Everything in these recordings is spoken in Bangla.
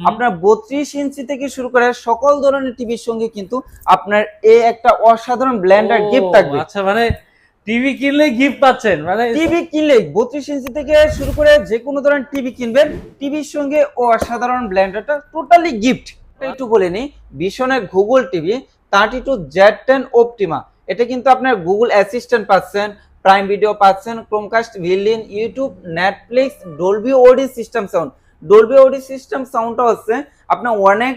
আপনার 32 ইঞ্চি থেকে শুরু করে সকল ধরনের টিভির সঙ্গে কিন্তু আপনার এই একটা অসাধারণ ব্লেন্ডার গিফট থাকবে। আচ্ছা, মানে টিভি কিনলে গিফট পাচ্ছেন, মানে টিভি কিনলে 32 ইঞ্চি থেকে শুরু করে যে কোনো ধরনের টিভি কিনবেন, টিভির সঙ্গে অসাধারণ ব্লেন্ডারটা টোটালি গিফট। একটু বলে নিই, ভিশনের গুগল টিভি 32Z10 অপটিমা, এটা কিন্তু আপনার গুগল অ্যাসিস্ট্যান্ট পাচ্ছেন, প্রাইম ভিডিও পাচ্ছেন, ক্রোমকাস্ট, ভিলিন, YouTube, Netflix, Dolby audio system sound. Dolby audio system সাউন্ডটা হচ্ছে আপনার অনেক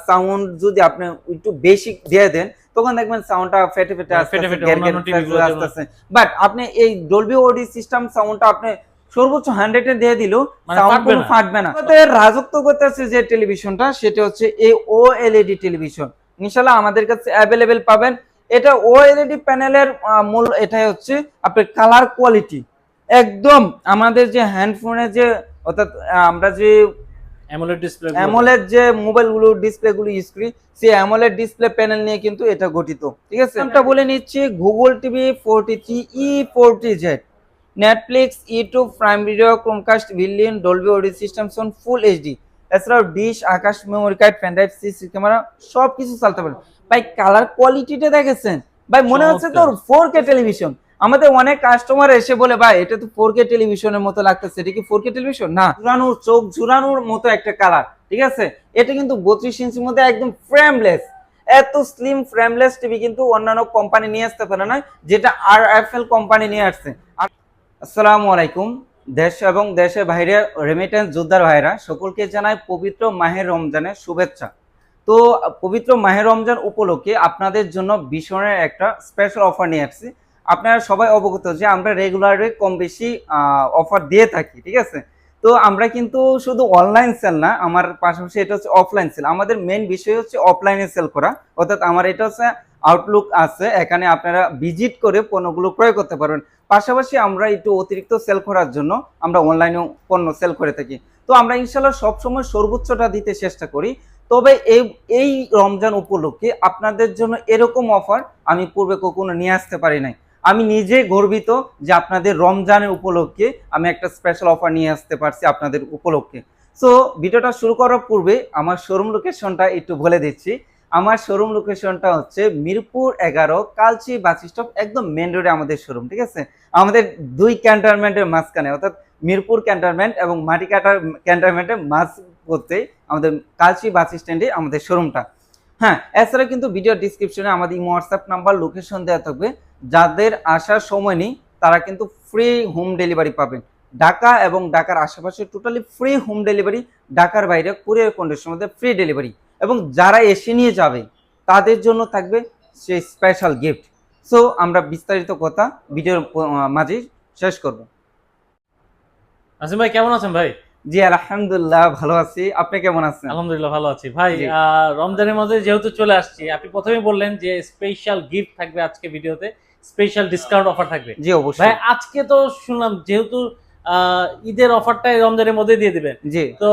সাউন্ড যদি আপনি একটু বেশি দিয়ে দেন তখন দেখবেন সাউন্ডটা ফেটে ফেটে আসতেছে, বাট আপনি এই ডলবি অডি সিস্টেম সাউন্ডটা আপনি সর্বোচ্চ 100 এ দিয়ে দিলেও সাউন্ড কোনো ফাটবে না। তো এর রাজত্ব করতেছে যে টেলিভিশনটা, সেটা হচ্ছে এই ওএলইডি টেলিভিশন। ইনশাআল্লাহ আমাদের কাছে অ্যাভেলেবেল পাবেন। এটা ওএলইডি প্যানেলের মূল এটাই হচ্ছে আপনার কালার কোয়ালিটি একদম আমাদের যে হ্যান্ডফোনে যে অর্থাৎ আমরা যে অ্যামোলেড যে মোবাইলগুলো ডিসপ্লেগুলো ইউজ করি, সেই অ্যামোলেড ডিসপ্লে প্যানেল নিয়ে কিন্তু এটা গঠিত। ঠিক আছে, আমরা বলে নিচ্ছি Google TV 43E40Z, Netflix, YouTube, Prime Video, Chromecast, ভিলিন, Dolby audio system sound, full HD, এছাড়াও ডিশ, আকাশ, memory card, pendrive, CC camera সবকিছু চালাতে পারেন। ভাই কালার কোয়ালিটিটা দেখেছেন ভাই, মনে হচ্ছে তো 4K টেলিভিশন। আমাদের অনেক কাস্টমার এসে বলে ভাই এটা তো 4K টেলিভিশনের মতো লাগতেছে, এটা কি 4K টেলিভিশন? না, জুরানোর চোখ জুরানোর মতো একটা কালার। ঠিক আছে, এটা কিন্তু 32 ইঞ্চির মধ্যে একদম ফ্রেমলেস। এত স্লিম ফ্রেমলেস টিভি কিন্তু অন্যান্য কোম্পানি নিয়ে আসতে পারে না, যেটা RFL কোম্পানি নিয়ে আসছে। আসসালামু আলাইকুম, দেশ এবং দেশের বাইরে রেমিটেন্স যোদ্ধার ভাইরা সকলকে জানাই পবিত্র মাহে রমজানের শুভেচ্ছা। তো পবিত্র মাহে রমজান উপলক্ষে আপনাদের জন্য ভীষণের একটা স্পেশাল অফার নিয়ে আসছি। আপনারা সবাই অবগত যে আমরা রেগুলারে কম বেশি অফার দিয়ে থাকি। ঠিক আছে, তো আমরা কিন্তু শুধু অনলাইন সেল না, আমার পাশাপাশি এটা হচ্ছে অফলাইন সেল। আমাদের মেইন বিষয় হচ্ছে অফলাইনে সেল করা, অর্থাৎ আমার এটা হচ্ছে আউটলুক আছে, এখানে আপনারা ভিজিট করে পণ্যগুলো ক্রয় করতে পারবেন। পাশাপাশি আমরা একটু অতিরিক্ত সেল করার জন্য আমরা অনলাইনেও পণ্য সেল করে থাকি। তো আমরা ইনশাল্লাহ সবসময় সর্বোচ্চটা দিতে চেষ্টা করি। তবে এই রমজান উপলক্ষে আপনাদের জন্য এরকম অফার আমি পূর্বে কখনো নিয়ে আসতে পারি নাই। আমি নিজে গর্বিত যে আপনাদের রমজানের উপলক্ষে আমি একটা স্পেশাল অফার নিয়ে আসতে পারছি আপনাদের উপলক্ষে। সো ভিডিওটা শুরু করার পূর্বে আমার শোরুম লোকেশনটা একটু বলে দিচ্ছি। আমার শোরুম লোকেশনটা হচ্ছে মিরপুর 11 কালচি বাস স্টপ, একদম মেন রোডে আমাদের শোরুম। ঠিক আছে, আমাদের দুই ক্যান্টনমেন্টের মাঝখানে, অর্থাৎ মিরপুর ক্যান্টনমেন্ট এবং মাটিকাটার ক্যান্টনমেন্টের মাঝ করতে আমাদের কালচি বাস স্ট্যান্ডে আমাদের শোরুমটা। হ্যাঁ, এছাড়া কিন্তু ভিডিও ডিসক্রিপশনে আমাদের হোয়াটসঅ্যাপ নাম্বার, লোকেশন দেওয়া থাকবে। যাদের আসার সময় নেই তারা কিন্তু ফ্রি হোম ডেলিভারি পাবেন। ঢাকা এবং ঢাকার আশেপাশে টোটালি ফ্রি হোম ডেলিভারি, ঢাকার বাইরে কুরিয়ার কন্ডিশনের মধ্যে ফ্রি ডেলিভারি, এবং যারা এসে নিয়ে যাবে তাদের জন্য থাকবে সেই স্পেশাল গিফট। সো আমরা বিস্তারিত কথা ভিডিওর মাঝে শেষ করব। আসিম ভাই কেমন আছেন ভাই? জি আলহামদুলিল্লাহ ভালো আছি, আপনি কেমন আছেন? আলহামদুলিল্লাহ ভালো আছি ভাই। রমজানের মধ্যে যেহেতু চলে আসছি, আপনি প্রথমেই বললেন যে স্পেশাল গিফট থাকবে আজকে ভিডিওতে, স্পেশাল ডিসকাউন্ট অফার থাকবে। জি অবশ্যই ভাই, আজকে তো শুনলাম যেহেতু ঈদের অফারটাই রমজানের মধ্যে দিয়ে দিবেন, জি, তো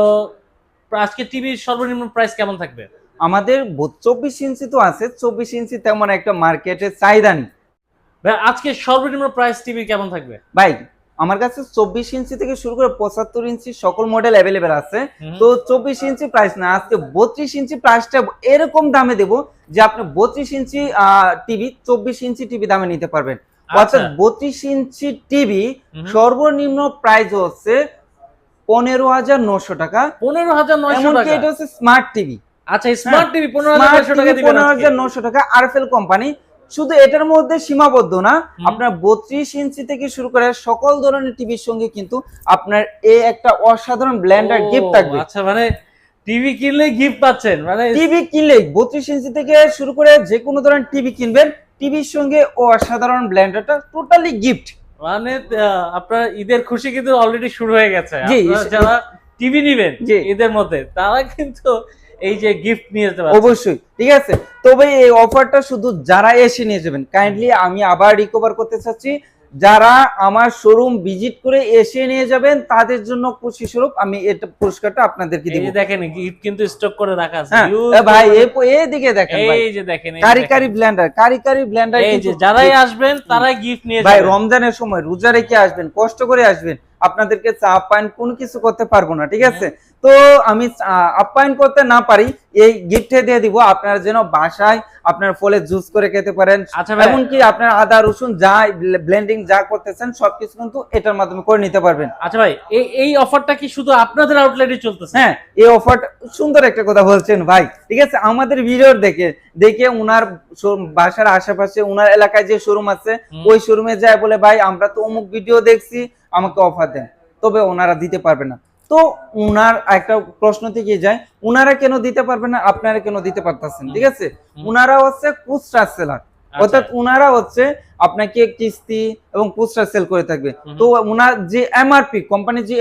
আজকে টিভির সর্বনিম্ন প্রাইস কেমন থাকবে? আমাদের 24 ইঞ্চি তো আছে, 24 ইঞ্চি তেমন একটা মার্কেটে চাহিদা নেই। ভাই আজকে সর্বনিম্ন প্রাইস টিভি কেমন থাকবে? ভাই আমার কাছে 24 ইঞ্চি থেকে শুরু করে 75 ইঞ্চি সকল মডেল অ্যাভেলেবেল আছে। তো 24 ইঞ্চি প্রাইস না, আজকে 32 ইঞ্চি প্রাইসটা এরকম দামে দেব যে আপনি 32 ইঞ্চি টিভি 24 ইঞ্চি টিভি দামে নিতে পারবেন। অর্থাৎ 32 ইঞ্চি টিভি সর্বনিম্ন প্রাইস হচ্ছে 15,900 টাকা। 15,900 টাকা? এটা হচ্ছে স্মার্ট টিভি। আচ্ছা, স্মার্ট টিভি 15,900 টাকা দিবেন? 15,900 টাকা, আরএফএল কোম্পানি। শুধু এটার মধ্যে সীমাবদ্ধ না, আপনার 32 ইঞ্চি থেকে শুরু করে সকল ধরনের টিভির সঙ্গে কিন্তু আপনার এই একটা অসাধারণ ব্লেন্ডার গিফট থাকবে। আচ্ছা, মানে টিভি কিনলে গিফট পাচ্ছেন, মানে টিভি কিনলে 32 ইঞ্চি থেকে শুরু করে যে কোনো ধরনের টিভি কিনবেন, টিভির সঙ্গে অসাধারণ ব্লেন্ডারটা টোটালি গিফট। মানে আপনার ঈদের খুশি কিন্তু অলরেডি শুরু হয়ে গেছে। জি, যারা টিভি নেবেন ঈদের মধ্যে তারা কিন্তু এই যে গিফট নিয়ে যেতে পারবে অবশ্যই। ঠিক আছে, তবে এই অফারটা শুধু যারা এসে নিয়ে যাবেন, কাইন্ডলি আমি আবার রিকভার করতে চাচ্ছি, যারা আমার শোরুম ভিজিট করে এসে নিয়ে যাবেন তাদের জন্য খুশি স্বরূপ আমি এটা পুরস্কারটা আপনাদেরকে দেব। এই যে দেখেন গিফট কিন্তু স্টক করে রাখা আছে ভাই, এইদিকে দেখেন ভাই, এই যে দেখেন কারিকারি ব্লেন্ডার এই যে যারাই আসবেন তারাই গিফট নিয়ে যাবেন। ভাই রমজানের সময় রোজা রেখে আসবেন, কষ্ট করে আসবেন, আপনাদেরকে চা আপ্যায়ন কোনো কিছু করতে পারবো না, ঠিক আছে? তো আমি আপ্যায়ন করতে না পারি, এই গিফটে দিয়ে দিব, আপনারা যেন বাসায় আপনার ফলে জুস করে খেতে পারেন। আচ্ছা ভাই, এমনকি আপনার আদা রসুন যা ব্লেন্ডিং যা করতেছেন সবকিছু কিন্তু এটার মাধ্যমে করে নিতে পারবেন। আচ্ছা ভাই, এই অফারটা কি শুধু আপনাদের আউটলেটে চলতেছে? হ্যাঁ, এই অফারটা সুন্দর একটা কথা বলছেন ভাই, ঠিক আছে? আমাদের ভিডিও দেখে উনার বাসার আশেপাশে উনার এলাকায় যে শোরুম আছে ওই শোরুমে যায় বলে ভাই আমরা তো অমুক ভিডিও দেখছি, আমাকে অফার দেন, তবে ওনারা দিতে পারবে না। তো উনার একটা প্রশ্ন থেকে যায়, উনারা কেন দিতে পারবে না, আপনারা কেন দিতে পারতেছেন? ঠিক আছে, উনারা হচ্ছে খুচরা সেলার, অর্থাৎ উনারা হচ্ছে আপনাকে কিস্তি এবং খুচরা সেল করে থাকবে। তো উনার যে এমআরপি, কোম্পানি যে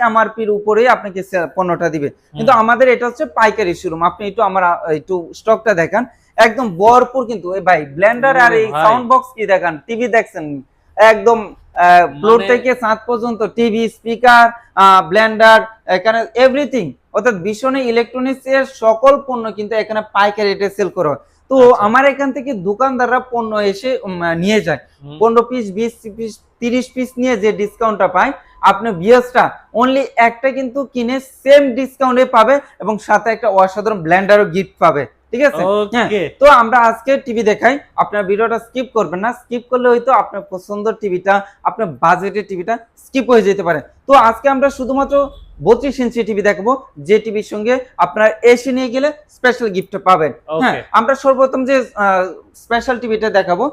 এমআরপির উপরেই আপনাকে পণ্যটা দিবে। কিন্তু আমাদের এটা হচ্ছে পাইকারি শোরুম। আপনি একটু আমার একটু স্টকটা দেখান, একদম ভরপুর কিন্তু। এই ভাই ব্লেন্ডার আর এই সাউন্ড বক্স কি দেখান, টিভি দেখছেন, একদম ফ্লোর থেকে ছাদ পর্যন্ত টিভি, স্পিকার, ব্লেন্ডার, এখানে এভরিথিং, অর্থাৎ ভীষণ ইলেকট্রনিক্স এর সকল পণ্য কিন্তু এখানে পাইকারি রেটে সেল করা হয়। তো আমার এখান থেকে দোকানদাররা পণ্য এসে নিয়ে যায়, 15 পিস, 20 পিস, 30 পিস নিয়ে যে ডিসকাউন্টটা পায়, আপনি ভিউয়ার্সটা অনলি একটা কিন্তু কিনে সেম ডিসকাউন্টে পাবে এবং সাথে একটা অসাধারণ ব্লেন্ডারও গিফট পাবে, ঠিক আছে? হ্যাঁ, তো আমরা আজকে টিভি দেখাই, আপনার ভিডিওটা স্কিপ করবেন না, স্কিপ করলে হয়তো আপনার পছন্দের টিভিটা, আপনার বাজেটের টিভিটা স্কিপ হয়ে যেতে পারে। তো আজকে আমরা শুধুমাত্র 32 ইঞ্চি টিভি দেখাবো, যে টিভির সঙ্গে আপনারা এসে নিয়ে গেলে স্পেশাল গিফট পাবেন। হ্যাঁ, আমরা সর্বপ্রথম যে স্পেশাল টিভিটা দেখাবো,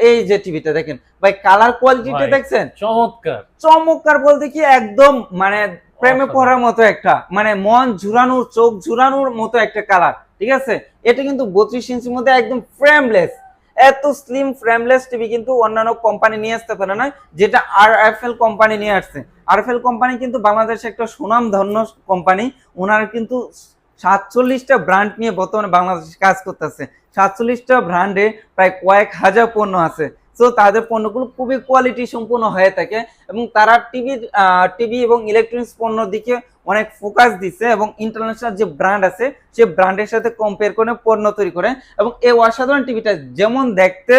এই যে টিভিটা দেখেন ভাই, কালার কোয়ালিটিটা দেখছেন, চমৎকার। চমৎকার বলতে কি একদম মানে প্রেমে পড়ার মতো একটা, মানে মন ঝুরানোর, চোখ ঝুরানোর মতো একটা কালার, ঠিক আছে? এটা কিন্তু 32 ইঞ্চির মধ্যে একদম ফ্রেমলেস, এত স্লিম ফ্রেমলেস টিভি কিন্তু অন্যান্য কোম্পানি নিয়ে আসতে পারে না, যেটা আরএফএল কোম্পানি নিয়ে আসছে। আরএফএল কোম্পানি কিন্তু বাংলাদেশে একটা সুনামধন্য কোম্পানি, ওনারা কিন্তু 47টা ব্র্যান্ড নিয়ে বর্তমানে বাংলাদেশে কাজ করতেছে। 47টা ব্র্যান্ডে প্রায় কয়েক হাজার পণ্য আছে। তো তাদের পণ্যগুলো খুবই কোয়ালিটি সম্পূর্ণ হয়ে থাকে এবং তারা টিভি এবং ইলেকট্রনিক্স পণ্য দিকে অনেক ফোকাস দিচ্ছে এবং ইন্টারন্যাশনাল যে ব্র্যান্ড আছে সেই ব্র্যান্ডের সাথে কম্পেয়ার করে পণ্য তৈরি করে। এবং এই অসাধারণ টিভিটা যেমন দেখতে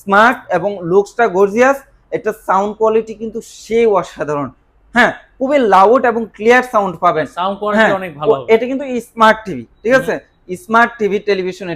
স্মার্ট এবং লুকসটা গর্জিয়াস, এটা সাউন্ড কোয়ালিটি কিন্তু সেই অসাধারণ। হ্যাঁ, খুবই লাউড এবং ক্লিয়ার সাউন্ড পাবেন, সাউন্ড কোয়ালিটি অনেক ভালো। এটা কিন্তু স্মার্ট টিভি, ঠিক আছে? স্মার্ট টিভি টেলিভিশন,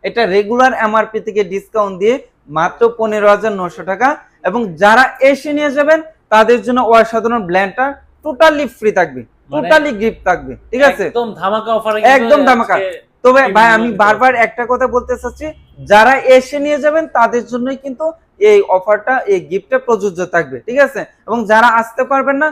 এটা রেগুলার এমআরপি থেকে ডিসকাউন্ট দিয়ে মাত্র 15,900 টাকা। এবং যারা এসে নিয়ে যাবেন তাদের জন্য অসাধারণ ব্ল্যান্ডটা টোটালি ফ্রি থাকবে, টোটালি গিফট থাকবে, ঠিক আছে? একদম ধামাকা অফার, একদম ধামাকা। তবে ভাই আমি বারবার একটা কথা বলতে চাচ্ছি, যারা এসে নিয়ে যাবেন তাদের জন্যই কিন্তু এই অফারটা, এই গিফটটা প্রযোজ্য থাকবে, ঠিক আছে? এবং যারা আসতে পারবেন না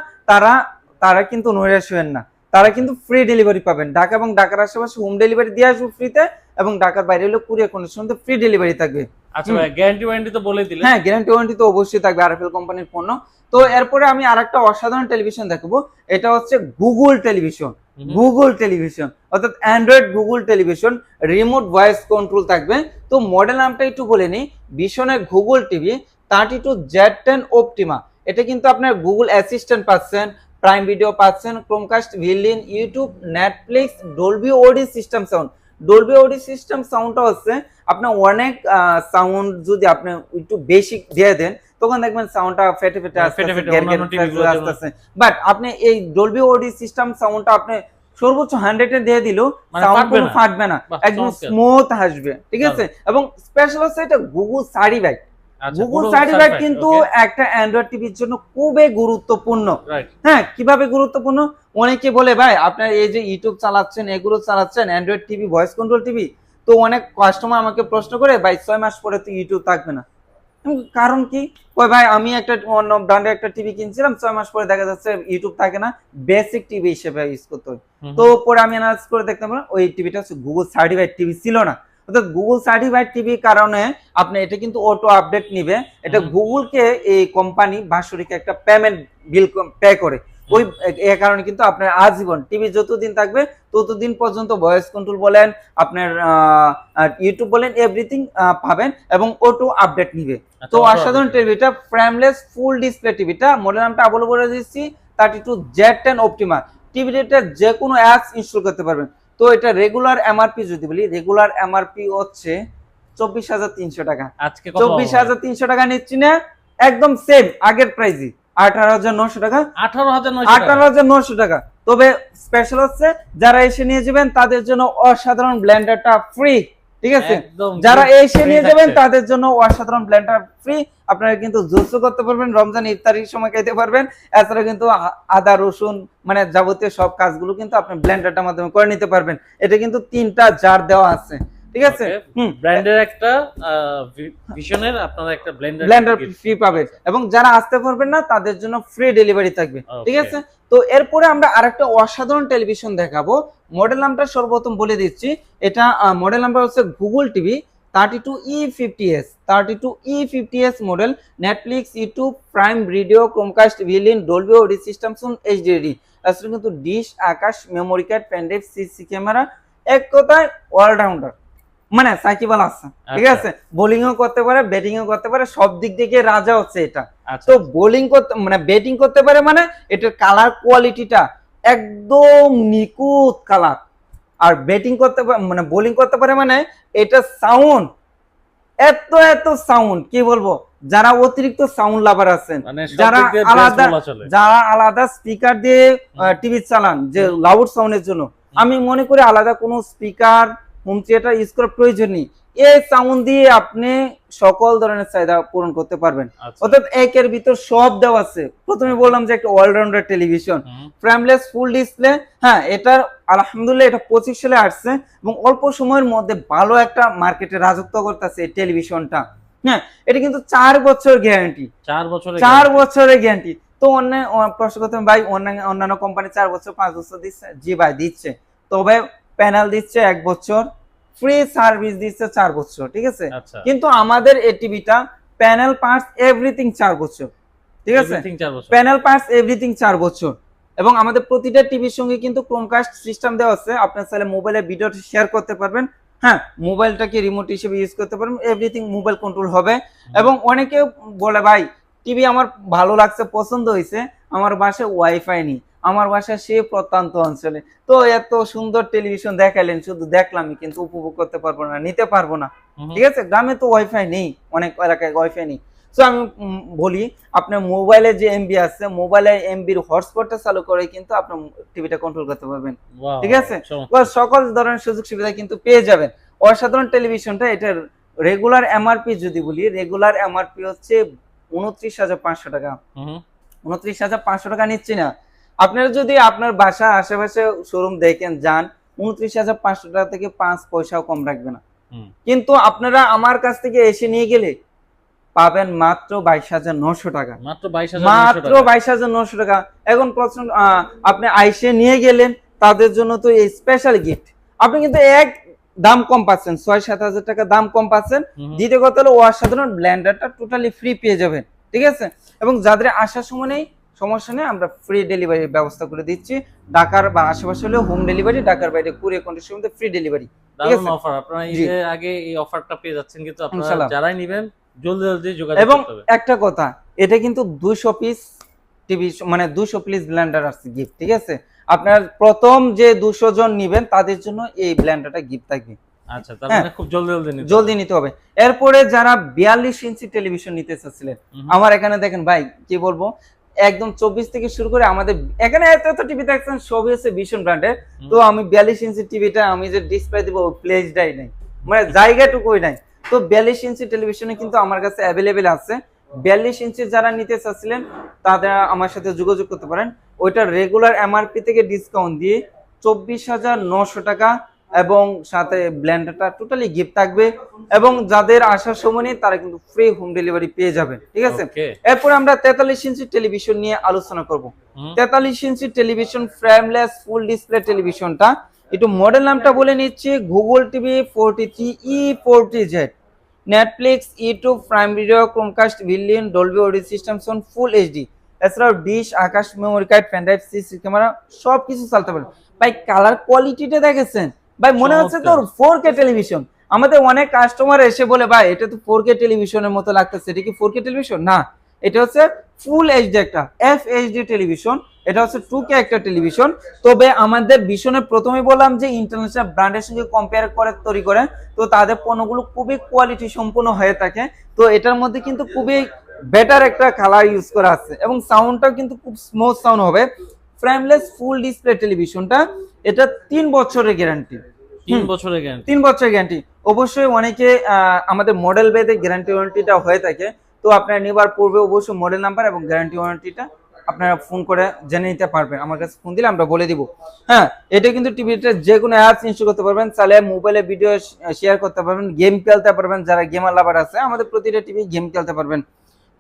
তারা কিন্তু নৈরাশ হবেন না, তারা কিন্তু ফ্রি ডেলিভারি পাবেন। ঢাকা এবং ঢাকার আশেপাশে হোম ডেলিভারি দিয়ে আসবো ফ্রিতে, এবং ঢাকার বাইরে হলে কুরিয়ার কন্ডিশনে ফ্রি ডেলিভারি থাকবে। আচ্ছা ভাই, গ্যারান্টি ওয়ারেন্টি তো বলে দিলেন। হ্যাঁ, গ্যারান্টি ওয়ারেন্টি তো অবশ্যই থাকবে আরএফএল কোম্পানির পণ্য। তো এরপরে আমি আরেকটা অসাধারণ টেলিভিশন দেখাবো, এটা হচ্ছে গুগল টেলিভিশন। গুগল টেলিভিশন অর্থাৎ Android Google television, remote voice control থাকবে। তো মডেল নামটা একটু বলে নিই, ভীষণের গুগল টিভি 32Z10 অপটিমা। এটা কিন্তু আপনার গুগল অ্যাসিস্ট্যান্ট পাচ্ছেন, প্রাইম ভিডিও পাচ্ছেন, ক্রোমকাস্ট, ভিলিন, YouTube, Netflix, Dolby audio system sound. Dolby audio system সাউন্ডটা হচ্ছে আপনার অনেক সাউন্ড যদি আপনি একটু বেশি দিয়ে দেন তখন দেখবেন সাউন্ডটা ফেটে ফেটে আসতেছে। বাট আপনি এই ডলবি অডি সিস্টেম সাউন্ডটা আপনি সর্বোচ্চ 100 দিয়ে দিলেও সাউন্ড কোনো ফাটবে না, একদম স্মুথ আসবে, ঠিক আছে? এবং স্পেশাল হচ্ছে এটা গুগল সার্টিফাইড। গুগল সার্টিফাইড কিন্তু একটা অ্যান্ড্রয়েড টিভির জন্য খুবই গুরুত্বপূর্ণ। হ্যাঁ, কিভাবে গুরুত্বপূর্ণ? অনেকে বলে ভাই আপনার এই যে ইউটিউব চালাচ্ছেন, এগুলো চালাচ্ছেন, Android TV, voice control TV, তো অনেক কাস্টমার আমাকে প্রশ্ন করে ভাই 6 মাস পরে তো ইউটিউব থাকবে না, কারণ কি? ওই ভাই আমি একটা অন্য ব্র্যান্ডের একটা টিভি কিনছিলাম, 6 মাস পরে দেখা যাচ্ছে ইউটিউব থাকে না, বেসিক টিভি হিসেবে ইউজ করতে হয়। তো পরে আমি অ্যানালাইসিস করে দেখতে পেলাম ওই টিভিটা হচ্ছে গুগল সার্টিফাইড টিভি ছিল না। অর্থাৎ গুগল সার্টিফাইড টিভির কারণে আপনি এটা কিন্তু অটো আপডেট নিবে, এটা গুগলকে এই কোম্পানি বাৎসরিক একটা পেমেন্ট বিল পে করে, ওই এই কারণে কিন্তু আপনার আজীবন টিভি যতদিন থাকবে ততদিন পর্যন্ত ভয়েস কন্ট্রোল বলেন, আপনার ইউটিউব বলেন, এভরিথিং পাবেন এবং অটো আপডেট নিবে। তো অসাধারণ টিভিটা, ফ্রেমলেস ফুল ডিসপ্লে টিভিটা, মডেল নামটা আবারও বলে দিচ্ছি, 32Z10 অপটিমা। টিভিটা যে কোনো অ্যাপস ইনস্টল করতে পারবেন। তো এটা রেগুলার এমআরপি যদি বলি, রেগুলার এমআরপি হচ্ছে 24,300 টাকা। 24,300 টাকা নিচ্ছি না, একদম সেম আগের প্রাইসই, 18,900 টাকা। 18,900 টাকা। 18,900 টাকা। তবে স্পেশাল হচ্ছে যারা এসে নিয়ে যাবেন তাদের জন্য অসাধারণ ব্লেন্ডারটা ফ্রি, ঠিক আছে? একদম যারা free এসে নিয়ে থাকছে। যাবেন তাদের জন্য অসাধারণ ব্লেন্ডার ফ্রি। আপনারা কিন্তু জুসও করতে পারবেন, রমজান ইফতারির সময় খেতে পারবেন। এছাড়া কিন্তু আদা রসুন মানে যাবতীয় সব কাজগুলো কিন্তু আপনি ব্লেন্ডারটার মাধ্যমে করে নিতে পারবেন। এটা কিন্তু 3টা জার দেওয়া আছে, ঠিক আছে? ব্র্যান্ডের একটা ভিশনের আপনারা একটা ব্লেন্ডার ফ্রি পাবেন এবং যারা আসতে পারবেন না তাদের জন্য ফ্রি ডেলিভারি থাকবে, ঠিক আছে? তো এরপরে আমরা আরেকটা অসাধারণ টেলিভিশন দেখাবো। মডেল নামটা সর্বপ্রথম বলে দিচ্ছি। এটা মডেল নাম্বার হচ্ছে Google TV 32E50s 32E50s model. Netflix, YouTube, Prime Video, Chromecast, ভিলিন, ডলবি অডিও সিস্টেম, এইচডিডি। আসলে কিন্তু ডিশ, আকাশ, memory card, pendrive, CC camera, এক কথায় অলরাউন্ডার মানে সাকিবাল হাসান, ঠিক আছে? বোলিংও করতে পারে, ব্যাটিংও করতে পারে, সব দিক থেকে রাজা হচ্ছে এটা। তো বোলিং করতে মানে ব্যাটিং করতে পারে মানে এটার কালার কোয়ালিটিটা একদম নিখুঁত কালার। আর ব্যাটিং করতে পারে মানে বোলিং করতে পারে মানে এটা সাউন্ড এত সাউন্ড কি বলবো। যারা অতিরিক্ত সাউন্ড লাভার আছেন, যারা আলাদা স্পিকার দিয়ে টিভি চালান যে লাউড সাউন্ডের জন্য, আমি মনে করি আলাদা কোনো স্পিকার হোম থিয়েটার ইউজ করার প্রয়োজন নেই। এই সাউন্ড দিয়ে আপনি সকল ধরনের চাহিদা পূরণ করতে পারবেন। অর্থাৎ একের ভিতর সব দেওয়া আছে। প্রথমে বললাম যে একটা allrounder television, frameless full display. হ্যাঁ, এটার আলহামদুলিল্লাহ এটা 25 সালে আসছে এবং অল্প সময়ের মধ্যে ভালো একটা মার্কেটে রাজত্ব করতেছে এই টেলিভিশনটা। হ্যাঁ, এটা কিন্তু 4 বছর গ্যারান্টি, 4 বছরের গ্যারান্টি। তো অন্য প্রশ্ন করতে ভাই অন্যান্য কোম্পানি 4 বছর 5 বছর দিচ্ছে, জি ভাই দিচ্ছে, তবে প্যানেল দিচ্ছে 1 বছর, ফ্রি সার্ভিস দিচ্ছে 4 বছর, ঠিক আছে? কিন্তু আমাদের এই টিভিটা প্যানেল পার্টস এভরিথিং 4 বছর, ঠিক আছে? প্যানেল পার্টস এভরিথিং 4 বছর। এবং আমাদের প্রতিটা টিভির সঙ্গে কিন্তু ক্রোমকাস্ট সিস্টেম দেওয়া আছে। আপনি চাইলে মোবাইলে ভিডিও শেয়ার করতে পারবেন। হ্যাঁ, মোবাইলটাকে রিমোট হিসেবে ইউজ করতে পারবেন, এভরিথিং মোবাইল কন্ট্রোল হবে। এবং অনেকে বলে ভাই টিভি আমার ভালো লাগছে, পছন্দ হয়েছে, আমার বাসায় ওয়াইফাই নেই, আমার বাসায় সে প্রত্যন্ত অঞ্চলে, তো এত সুন্দর টেলিভিশন দেখাইলেন, শুধু দেখলামই কিন্তু উপভোগ করতে পারবো না, নিতে পারবো না, ঠিক আছে? গ্রামে তো ওয়াইফাই নেই, অনেক এলাকায় ওয়াইফাই নেই। তো আমি বলি আপনার মোবাইলে যে এমবি আছে, মোবাইলে এমবির হটস্পটটা চালু করে কিন্তু আপনার টিভিটা কন্ট্রোল করতে পারবেন, ঠিক আছে? সকল ধরনের সুযোগ সুবিধা কিন্তু পেয়ে যাবেন। অসাধারণ টেলিভিশনটা। এটার রেগুলার এমআরপি যদি বলি, রেগুলার এমআরপি হচ্ছে 29,500 টাকা। 29,500 টাকা নিচ্ছি না। আপনারা যদি আপনার বাসা আশেপাশে শোরুম দেখেন যান, 29,500 টাকা থেকে 5 পয়সাও কম রাখবে না। কিন্তু আপনারা আমার কাছ থেকে এসে নিয়ে গেলে পাবেন মাত্র 22,900 টাকা, মাত্র 22,900 টাকা। এখন প্রশ্ন, আপনি আইসে নিয়ে গেলেন, তাদের জন্য তো এই স্পেশাল গিফট। আপনি কিন্তু এক দাম কম পাচ্ছেন, 6-7 হাজার টাকা দাম কম পাচ্ছেন। দ্বিতীয় কথা হলো অসাধারণ ব্লেন্ডারটা টোটালি ফ্রি পেয়ে যাবেন, ঠিক আছে? এবং যাদের আসার সময় নেই, সমস্যা নেই, আমরা ফ্রি ডেলিভারির ব্যবস্থা করে দিচ্ছি। ঢাকার বা আশেপাশে হলে হোম ডেলিভারি, ঢাকার বাইরে কুরিয়ার কন্ডিশনের মধ্যে ফ্রি ডেলিভারি। দারুণ অফার, আপনারা ঈদের আগে এই অফারটা পেয়ে যাচ্ছেন, কিন্তু আপনারা যারাই নেবেন জলদি যোগাযোগ করতে হবে। এবং একটা কথা, এটা কিন্তু 200 পিস টিভি মানে 200 পিস ব্লেন্ডার আছে গিফট, ঠিক আছে? আপনার প্রথম যে 200 জন নেবেন তাদের জন্য এই ব্লেন্ডারটা গিফট থাকবে। আচ্ছা, তার মানে খুব জলদি নিতে হবে। এরপরে যারা 42 ইঞ্চি টেলিভিশন নিতে চাচ্ছিলেন, আমার এখানে দেখেন ভাই কি বলবো, একদম 24 থেকে শুরু করে আমাদের এখানে এত টিভি দেখছেন সবই হচ্ছে ভীষণ ব্র্যান্ডের। তো আমি 42 ইঞ্চি টিভিটা আমি যে ডিসপ্লে দিব প্লেসটাই নাই, মানে জায়গাটুকুই নাই। তো 42 ইঞ্চি টেলিভিশনে কিন্তু আমার কাছে অ্যাভেলেবেল আছে। 42 ইঞ্চি যারা নিতে চাচ্ছিলেন তারা আমার সাথে যোগাযোগ করতে পারেন। ওইটা রেগুলার এমআরপি থেকে ডিসকাউন্ট দিয়ে 24,900 টাকা এবং সাথে ব্লেন্ডারটা টোটালি গিফট থাকবে। এবং যাদের আসার সময় নেই তারা কিন্তু ফ্রি হোম ডেলিভারি পেয়ে যাবেন, ঠিক আছে? এরপর আমরা 43 ইঞ্চি টেলিভিশন নিয়ে আলোচনা করব। 43 inch television frameless full display টেলিভিশনটা, একটু মডেল নামটা বলে নিচ্ছি। Google TV 43E40Z, Netflix, YouTube, Prime Video, Chromecast, ভিলিন, Dolby audio system, full HD. এছাড়াও ডিশ, আকাশ, memory card, pendrive, CC camera সবকিছু চালাতে পারেন। ভাই কালার কোয়ালিটিটা দেখেছেন ভাই, মনে হচ্ছে তো 4K টেলিভিশন। আমাদের অনেক কাস্টমার এসে বলে ভাই এটা তো 4K টেলিভিশনের মতো লাগতেছে, এটা কি 4K টেলিভিশন? না, এটা হচ্ছে ফুল এইচডি একটা FHD টেলিভিশন। এটা হচ্ছে 2K একটা টেলিভিশন। তবে আমাদের ভীষণে প্রথমে বললাম যে ইন্টারন্যাশনাল ব্র্যান্ডের সঙ্গে কম্পেয়ার করে তৈরি করে, তো তাদের পণ্যগুলো খুবই কোয়ালিটি সম্পন্ন হয়ে থাকে। তো এটার মধ্যে কিন্তু খুবই বেটার একটা কালার ইউজ করা আছে এবং সাউন্ডটা কিন্তু খুব স্মুথ সাউন্ড হবে। ফ্রেমলেস ফুল ডিসপ্লে টেলিভিশনটা, এটা 3 বছরের গ্যারান্টি। 3 বছরের গ্যারান্টি। 3 বছরের গ্যারান্টি। অবশ্যই অনেকে আমাদের মডেল ভেদে গ্যারান্টি ওয়ারেন্টিটা হয়ে থাকে, তো আপনারা নেবার পূর্বে অবশ্যই মডেল নাম্বার এবং গ্যারান্টি ওয়ারেন্টিটা আপনারা ফোন করে জেনে নিতে পারবেন। আমার কাছে ফোন দিলে আমরা বলে দিব। হ্যাঁ, এটা কিন্তু টিভিতে যে কোনো অ্যাপস ইনস্টল করতে পারবেন, চাইলে মোবাইলে ভিডিও শেয়ার করতে পারবেন, গেম খেলতে পারবেন। যারা গেমার লাভার আছে, আমাদের প্রতিটা টিভি গেম খেলতে পারবেন।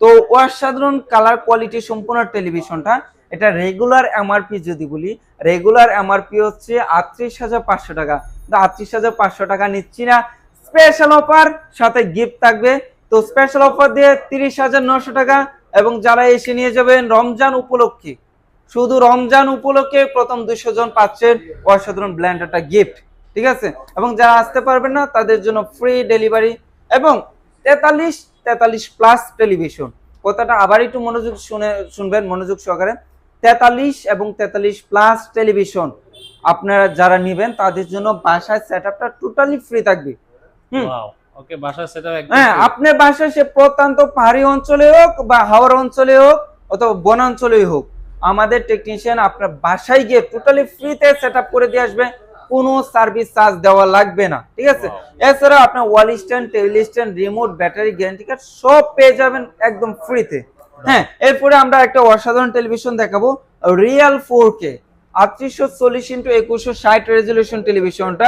তো অসাধারণ কালার কোয়ালিটি সম্পূর্ণ টেলিভিশনটা। এটা রেগুলার এমআরপি যদি বলি, রেগুলার এমআরপি হচ্ছে 38,500 টাকা। 38,500 টাকা নিচ্ছি না, স্পেশাল অফার সাথে গিফট থাকবে। তো স্পেশাল অফার দিয়ে 30,900 টাকা, এবং যারা এসে নিয়ে যাবেন রমজান উপলক্ষে, শুধু রমজান উপলক্ষে প্রথম 200 জন পাচ্ছেন অসাধারণ ব্ল্যান্ডারটা গিফট, ঠিক আছে। এবং যারা আসতে পারবেন না তাদের জন্য ফ্রি ডেলিভারি এবং 43 প্লাস টেলিভিশন। কথাটা আবার একটু শুনবেন মনোযোগ সহকারে। 43 এবং 43 প্লাস টেলিভিশন আপনারা যারা নেবেন তাদের জন্য বাসায় সেটআপটা টোটালি ফ্রি থাকবে। ওয়াও, ওকে, বাসায় সেটআপ একদম হ্যাঁ, আপনার বাসায় সে প্রত্যন্ত পাহাড়ি অঞ্চলে হোক বা হাওড় অঞ্চলে হোক অথবা বনাঞ্চলেই হোক, আমাদের টেকনিশিয়ান আপনার বাসায় গিয়ে টোটালি ফ্রিতে সেটআপ করে দিয়ে আসবে, কোনো সার্ভিস চার্জ দেওয়া লাগবে না, ঠিক আছে। এছাড়া আপনার wall stand, table stand, remote, battery, guarantee card সব পেয়ে যাবেন একদম ফ্রিতে। হ্যাঁ, এরপরে আমরা একটা অসাধারণ টেলিভিশন দেখাবো, রিয়েল 4K 3840x2160 রেজলিউশন টেলিভিশনটা।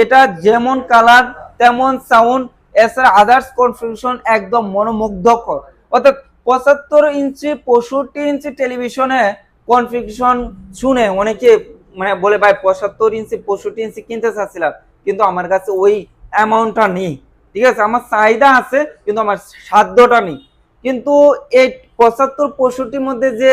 এটা যেমন কালার তেমন সাউন্ড, এছাড়া আদার্স কনফিগারেশন একদম মনোমুগ্ধকর। অর্থাৎ 75 ইঞ্চি 65 ইঞ্চি টেলিভিশনে কনফিগারেশন শুনে অনেকে মানে বলে ভাই 75 ইঞ্চি 65 ইঞ্চি কিনতে চাচ্ছিলাম, কিন্তু আমার কাছে ওই অ্যামাউন্টটা নেই, ঠিক আছে। আমার চাহিদা আছে কিন্তু আমার সাধ্যটা নেই। কিন্তু এই 75-65 মধ্যে যে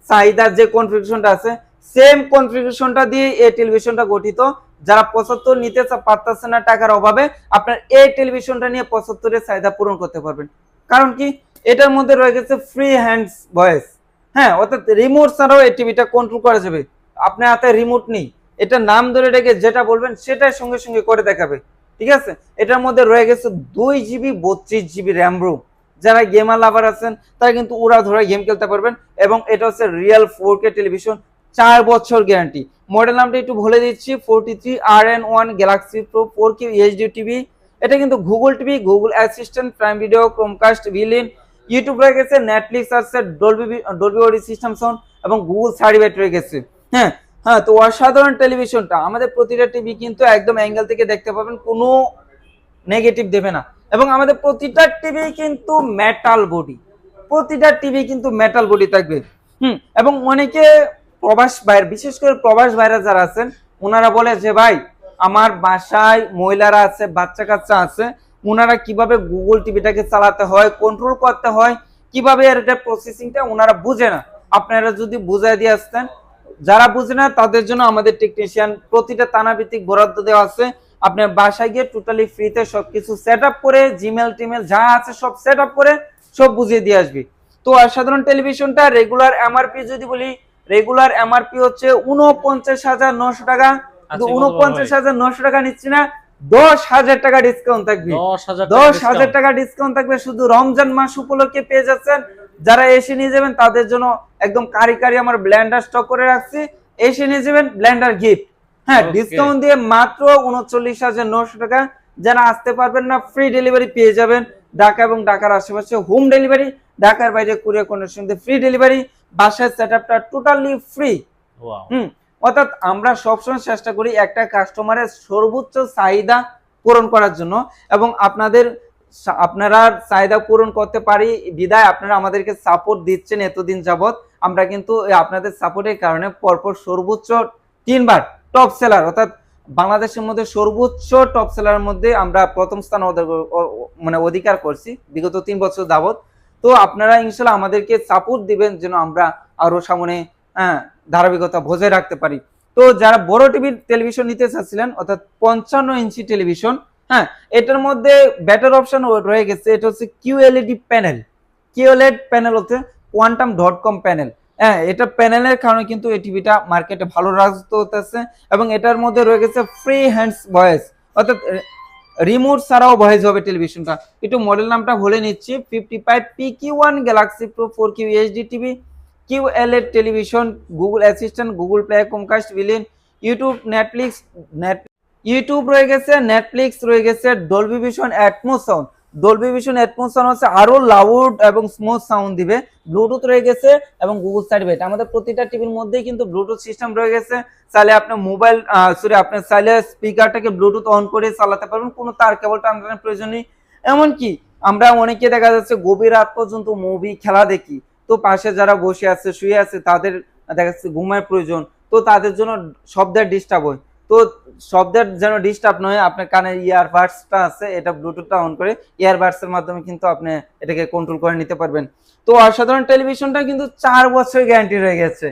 চাহিদা, যে কনফিগারেশনটা আছে, সেম কনফিগারেশনটা দিয়ে এই টেলিভিশনটা গঠিত। যারা 75 নিতে পারতেছে না টাকার অভাবে, আপনার এই টেলিভিশনটা নিয়ে 75 এর চাহিদা পূরণ করতে পারবেন। কারণ কি, এটার মধ্যে রয়ে গেছে ফ্রি হ্যান্ডস ভয়েস। হ্যাঁ, অর্থাৎ রিমোট ছাড়াও এই টিভিটা কন্ট্রোল করা যাবে। আপনার হাতে রিমোট নেই, এটা নাম ধরে ডেকে যেটা বলবেন সেটাই সঙ্গে সঙ্গে করে দেখাবে, ঠিক আছে। এটার মধ্যে রয়ে গেছে 2GB 32GB র্যাম রোম। যারা গেমার লাভার আছেন তারা কিন্তু উড়া ধরে গেম খেলতে পারবেন। এবং এটা হচ্ছে রিয়েল 4K টেলিভিশন, 4 বছর গ্যারান্টি। মডেল নামটা একটু বলে দিচ্ছি, 43RN1 Galaxy Pro 4K HD TV. এটা কিন্তু Google TV, Google Assistant, Prime Video, Chromecast, ভিলিন, ইউটিউব রয়ে গেছে, নেটফ্লিক্স আছে, ডলবি অডি সিস্টেম সাউন্ড এবং গুগল সার্টিফাইড রয়ে গেছে। হ্যাঁ হ্যাঁ, তো অসাধারণ টেলিভিশনটা। আমাদের প্রতিটা টিভি কিন্তু একদম অ্যাঙ্গেল থেকে দেখতে পাবেন, কোনো নেগেটিভ দেবে না। এবং আমাদের প্রতিটা টিভি কিন্তু মেটাল বডি, প্রতিটা টিভি কিন্তু মেটাল বডি থাকবে। এবং অনেকে প্রবাস বাইরে, বিশেষ করে প্রবাস বাইরে যারা আছেন, ওনারা বলে যে ভাই আমার বাসায় মহিলারা আছে, বাচ্চা কাচ্চা আছে, ওনারা কিভাবে গুগল টিভিটাকে চালাতে হয়, কন্ট্রোল করতে হয়, কিভাবে এর প্রসেসিংটা ওনারা বুঝে না। আপনারা যদি বুঝাই দিয়ে আসতেন, যারা বুঝে না তাদের জন্য আমাদের টেকনিশিয়ান প্রতিটা থানা ভিত্তিক বরাদ্দ দেওয়া আছে। আপনার বাসায় গিয়ে টোটালি ফ্রিতে সবকিছু সেট আপ করে, জিমেল টিমেল যা আছে সব সেট আপ করে সব বুঝিয়ে দিয়ে আসবি। তো অসাধারণ টেলিভিশনটা রেগুলার এমআরপি যদি বলি, রেগুলার এমআরপি হচ্ছে 49,900 টাকা। 49,900 টাকা নিচ্ছি না, 10,000 টাকা ডিসকাউন্ট থাকবে। 10,000 টাকা ডিসকাউন্ট থাকবে শুধু রমজান মাস উপলক্ষে পেয়ে যাচ্ছেন। যারা এসে নিয়ে যাবেন তাদের জন্য একদম কারি আমার ব্লেন্ডার স্টক করে রাখছি, এসে নিয়ে যাবেন ব্লেন্ডার গিফট। হ্যাঁ, ডিসকাউন্ট দিয়ে মাত্র 39,900 টাকা। যারা আসতে পারবেন না, ফ্রি ডেলিভারি পেয়ে যাবেন। ঢাকা এবং ঢাকার আশেপাশে হোম ডেলিভারি, ঢাকার বাইরে কুরিয়ার কানেকশন দিয়ে ফ্রি ডেলিভারি, বাসার সেটআপটা টোটালি ফ্রি। অর্থাৎ আমরা সবসময় চেষ্টা করি একটা কাস্টমারের সর্বোচ্চ চাহিদা পূরণ করার জন্য, এবং আপনারা চাহিদা পূরণ করতে পারি বিদায় আপনারা আমাদেরকে সাপোর্ট দিচ্ছেন এতদিন যাবত। আমরা কিন্তু আপনাদের সাপোর্টের কারণে পরপর সর্বোচ্চ 3 বার টপ সেলার, অর্থাৎ বাংলাদেশের মধ্যে সর্বোচ্চ টপ সেলারের মধ্যে আমরা প্রথম স্থান মানে অধিকার করছি বিগত 3 বছর যাবত। তো আপনারা ইনশাল্লাহ আমাদেরকে সাপোর্ট দিবেন যেন আমরা আরো সামনে ধারাবাহিকতা বজায় রাখতে পারি। তো যারা বড় টিভির টেলিভিশন নিতে চাচ্ছিলেন, অর্থাৎ 55 ইঞ্চি টেলিভিশন, হ্যাঁ, এটার মধ্যে বেটার অপশন রয়ে গেছে। এটা হচ্ছে কিউএলইডি প্যানেল। কিউএলইডি প্যানেল হচ্ছে quantum.com প্যানেল। হ্যাঁ, এটা প্যানেলের কারণে কিন্তু এই টিভিটা মার্কেটে ভালো রাজত্ব হতেছে। এবং এটার মধ্যে রয়ে গেছে ফ্রি হ্যান্ডস ভয়েস, অর্থাৎ রিমোট ছাড়াও ভয়েস হবে টেলিভিশনটা। একটু মডেল নামটা বলে নিচ্ছি, 55 PQ1 Galaxy Pro 4K HD TV, QLED television, Google Assistant, Google Play, Chromecast, বিলিন, ইউটিউব, নেটফ্লিক্স, ইউটিউব রয়ে গেছে, নেটফ্লিক্স রয়ে গেছে, Dolby Vision Atmos sound. Dolby Vision Atmos sound হচ্ছে আরো লাউড এবং স্মুথ সাউন্ড দিবে। ব্লুটুথ রয়ে গেছে এবং গুগল সার্টিফিকেট। আমাদের প্রতিটা টিভির মধ্যেই কিন্তু ব্লুটুথ সিস্টেম রয়ে গেছে। চাইলে আপনি মোবাইল আপনি চাইলে স্পিকারটাকে ব্লুটুথ অন করে চালাতে পারবেন, কোনো তার কেবল টানার প্রয়োজন নেই। এমনকি আমরা অনেকে দেখা যাচ্ছে গভীর রাত পর্যন্ত মুভি খেলা দেখি, তো পাশে যারা বসে আছে শুয়ে আছে তাদের দেখা যাচ্ছে ঘুমের প্রয়োজন, তো তাদের জন্য শব্দের ডিস্টার্ব হয়। তো শব্দের যেন ডিস্টার্ব নয়, আপনার কানে ইয়ারবাডসটা আছে, এটা ব্লুটুথটা অন করে ইয়ারবাডসের মাধ্যমে কিন্তু আপনি এটাকে কন্ট্রোল করে নিতে পারবেন। তো অসাধারণ টেলিভিশনটা কিন্তু 4 বছর গ্যারান্টি রয়ে গেছে।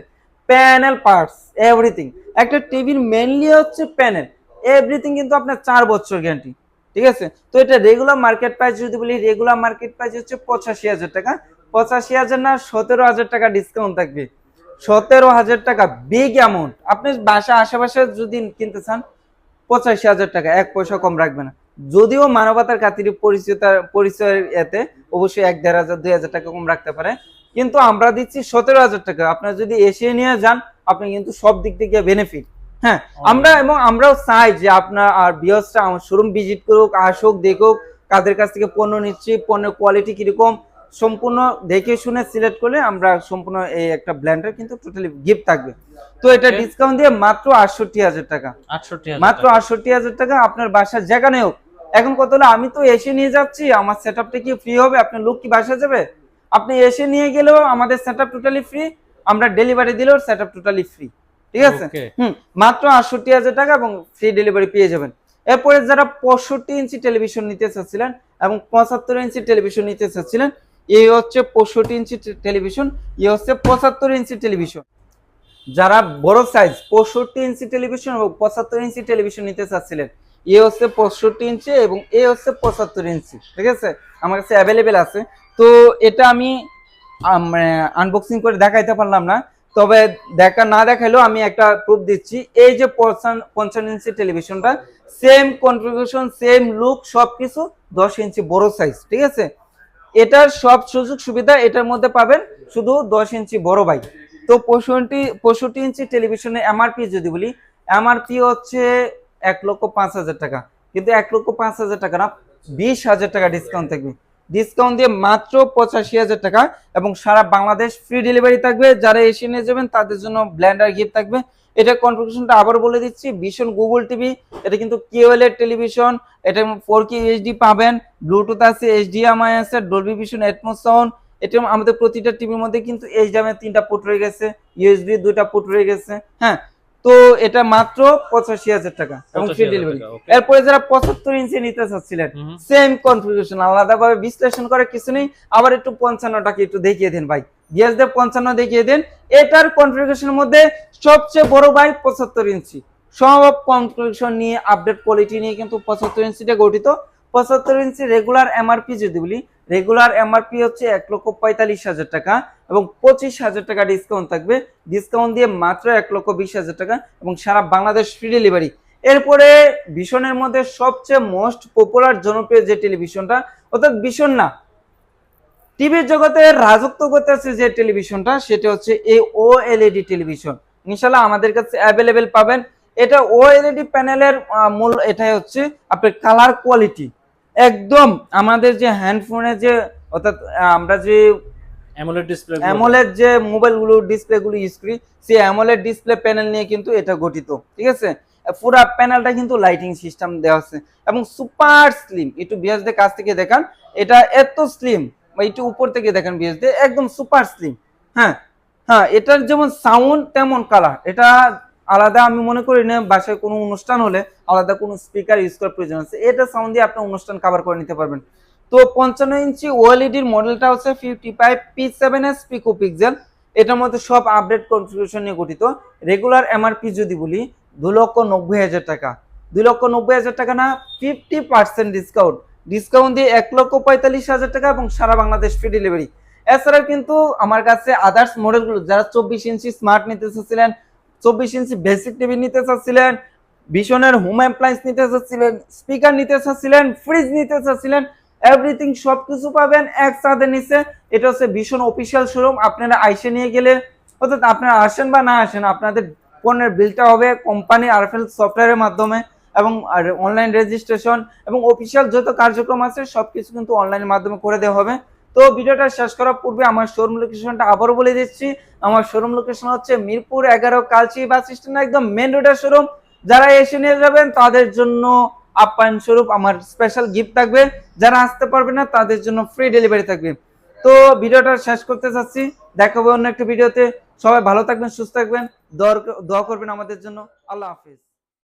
Panel, parts, everything. একটা টিভির মেইনলি হচ্ছে প্যানেল, এভরিথিং কিন্তু আপনার 4 বছর গ্যারান্টি, ঠিক আছে। তো এটা রেগুলার মার্কেট প্রাইস যদি বলি, রেগুলার মার্কেট প্রাইস হচ্ছে 85,000 টাকা। 85,000 না, 17,000 টাকা ডিসকাউন্ট থাকবে। 17,000 টাকা বিগ অ্যামাউন্ট। আপনি বাসা আশেপাশে যদি কিনতে চান 85,000 টাকা, 1 পয়সা কম রাখবে না। যদিও মানবতার খাতিরে পরিচয়ের এতে অবশ্যই 1,500 2,000 টাকা কম রাখতে পারে, কিন্তু আমরা দিচ্ছি 17,000 টাকা। আপনার যদি এসে নিয়ে যান, আপনি কিন্তু সব দিক থেকে বেনিফিট। হ্যাঁ, আমরাও চাই যে আপনার আর ভিউয়ার্সরা আমার শোরুম ভিজিট করুক, আসুক, দেখুক কাদের কাছ থেকে পণ্য নিচ্ছি, পণ্যের কোয়ালিটি কিরকম, সম্পূর্ণ দেখে শুনে সিলেক্ট করলে আমরা সম্পূর্ণ এই একটা ব্ল্যান্ডার কিন্তু টোটালি গিফট থাকবে। তো এটা ডিসকাউন্ট দিয়ে মাত্র 68,000 টাকা, মাত্র 68,000 টাকা। আপনার বাসার যেখানে হোক। এখন কত হলো, আমি তো এসে নিয়ে যাচ্ছি, আমার সেটআপটা কি ফ্রি হবে? আপনার লোক কি বাসা যাবে? আপনি এসে নিয়ে গেলেও আমাদের সেটআপ টোটালি ফ্রি, আমরা ডেলিভারি দিলেও সেটআপ টোটালি ফ্রি, ঠিক আছে। মাত্র 68,000 টাকা এবং ফ্রি ডেলিভারি পেয়ে যাবেন। এরপরে যারা 65 ইঞ্চি টেলিভিশন নিতে চাচ্ছিলেন এবং 75 ইঞ্চি টেলিভিশন নিতে চাচ্ছিলেন, এই হচ্ছে 65 ইঞ্চি টেলিভিশন, এই হচ্ছে 75 ইঞ্চি টেলিভিশন। যারা বড় সাইজ 65 ইঞ্চি টেলিভিশন এবং 75 ইঞ্চি টেলিভিশন নিতে চাচ্ছিলেন, এ হচ্ছে 65 ইঞ্চি এবং এ হচ্ছে 75 ইঞ্চি, ঠিক আছে, আমার কাছে অ্যাভেলেবেল আছে। তো এটা আমি আনবক্সিং করে দেখাইতে পারলাম না, তবে না দেখাইলেও আমি একটা প্রুফ দিচ্ছি। এই যে 55 ইঞ্চি টেলিভিশনটা, সেম কনফিগারেশন, সেম লুক, সবকিছু 10 ইঞ্চি বড় সাইজ, ঠিক আছে। এটার সব সুযোগ সুবিধা এটার মধ্যে পাবেন, শুধু 10 ইঞ্চি বড় ভাই। তো 65 ইঞ্চি টেলিভিশনের এমআরপি যদি বলি, এমআরপি হচ্ছে 1,05,000 টাকা, কিন্তু 1,05,000 টাকা না, 20,000 টাকা ডিসকাউন্ট থাকবে। ডিসকাউন্ট দিয়ে মাত্র 85,000 টাকা এবং সারা বাংলাদেশ ফ্রি ডেলিভারি থাকবে। যারা এসে নিয়ে যাবেন তাদের জন্য ব্ল্যান্ডার গিফট থাকবে। এটা কনফিগারেশনটা আবার বলে দিচ্ছি, ভীষণ গুগল টিভি, এটা কিন্তু QLED টেলিভিশন, এটা 4K এইচডি পাবেন, ব্লুটুথ আছে, HDMI আছে, ডলবি ভিশন অ্যাটমোস সাউন্ড। এটা আমাদের প্রতিটা টিভির মধ্যে কিন্তু HDMI 3টা পোর্ট রয়ে গেছে, USB 2টা পোর্ট রয়ে গেছে। হ্যাঁ, তো এটা মাত্র 85,000 টাকা এবং ফ্রি ডেলিভারি। এরপরে যারা 75 ইঞ্চি নিতে চাচ্ছিলেন, সেম কনফিগারেশন, আলাদাভাবে বিশ্লেষণ করে কিছু নেই। আবার একটু 55 টাকা একটু দেখিয়ে দেন ভাই, বিএসডি 55 দেখিয়ে দেন। এটার কনফিগারেশনের মধ্যে সবচেয়ে বড় ভাই 75 ইঞ্চি, সব কনফিগারেশন নিয়ে, আপডেট কোয়ালিটি নিয়ে কিন্তু 75 ইঞ্চিটা গঠিত। 75 ইঞ্চি রেগুলার এমআরপি যদি বলি, রেগুলার এমআরপি হচ্ছে 1,45,000 টাকা এবং 25,000 টাকা ডিসকাউন্ট থাকবে। ডিসকাউন্ট দিয়ে মাত্র 1,20,000 টাকা এবং সারা বাংলাদেশ ফ্রি ডেলিভারি। এরপরে ভিশনের মধ্যে সবচেয়ে মোস্ট পপুলার জনপ্রিয় যে টেলিভিশনটা, অর্থাৎ ভিশন না, টিভির জগতে রাজত্ব করতেছে যে টেলিভিশনটা, সেটা হচ্ছে এই OLED টেলিভিশন। ইনশাআল্লাহ আমাদের কাছে অ্যাভেলেবেল পাবেন। এটা OLED প্যানেলের মূল এটাই হচ্ছে আপনার কালার কোয়ালিটি একদম আমাদের যে হ্যান্ডফোনে যে, অর্থাৎ আমরা যে অ্যামোলেড যে মোবাইলগুলো ডিসপ্লেগুলো ইউজ করি, সেই অ্যামোলেড ডিসপ্লে প্যানেল নিয়ে কিন্তু এটা গঠিত, ঠিক আছে। পুরা প্যানেলটা কিন্তু লাইটিং সিস্টেম দেওয়া আছে এবং সুপার স্লিম। একটু বিএসডি কাছ থেকে দেখান, এটা এত স্লিম, একটু উপর থেকে দেখেন বিএসডি, একদম সুপার স্লিম। হ্যাঁ হ্যাঁ, এটার যেমন সাউন্ড তেমন কালার। এটা আলাদা আমি মনে করি না বাসায় কোনো অনুষ্ঠান হলে আলাদা কোনো স্পিকার ইউজ করার প্রয়োজন আছে, এটা সাউন্ড দিয়ে আপনি অনুষ্ঠান কভার করে নিতে পারবেন। তো 55 ইঞ্চি ওএলইডির মডেলটা হচ্ছে 55 P7s পিকো পিক্সেল। এটার মধ্যে সব আপডেট কনফিগারেশন নিয়ে গঠিত। রেগুলার এমআরপি যদি বলি 2,90,000 টাকা, 2,90,000 টাকা না, 50% ডিসকাউন্ট, ডিসকাউন্ট দিয়ে 1,45,000 টাকা এবং সারা বাংলাদেশ ফ্রি ডেলিভারি। এছাড়া কিন্তু আমার কাছে আদার্স মডেলগুলো, যারা 24 ইঞ্চি স্মার্ট নিতে চাচ্ছিলেন, 24 ইঞ্চি বেসিক টিভি নিতে চাচ্ছিলেন, ভীষণের হোম অ্যাপ্লায়েন্স নিতে চাচ্ছিলেন, স্পিকার নিতে চাচ্ছিলেন, ফ্রিজ নিতে চাচ্ছিলেন, এভরিথিং সবকিছু পাবেন এক ছাদের নিচে। এটা হচ্ছে ভীষণ অফিসিয়াল শোরুম। আপনারা আইসে নিয়ে গেলে, অর্থাৎ আপনারা আসেন বা না আসেন, আপনাদের পণ্যের বিলটা হবে কোম্পানি আরএফএল সফটওয়্যারের মাধ্যমে, এবং অনলাইন রেজিস্ট্রেশন এবং অফিসিয়াল যত কার্যক্রম আছে সবকিছু কিন্তু অনলাইনের মাধ্যমে করে দেওয়া হবে। তো ভিডিওটা শেষ করার পূর্বে আমার শোরুম লোকেশনটা আবারও বলে দিচ্ছি। আমার শোরুম লোকেশন হচ্ছে মিরপুর 11 কালচি বাস স্ট্যান্ড, একদম মেন রোডের শোরুম। যারা এসে নিয়ে যাবেন তাদের জন্য আপ্যায়ন স্বরূপ আমার স্পেশাল গিফট থাকবে, যারা আসতে পারবে না তাদের জন্য ফ্রি ডেলিভারি থাকবে। তো ভিডিওটা শেষ করতে চাচ্ছি, দেখাবো অন্য একটা ভিডিওতে। সবাই ভালো থাকবেন, সুস্থ থাকবেন, দোয়া করবেন আমাদের জন্য। আল্লাহ হাফিজ।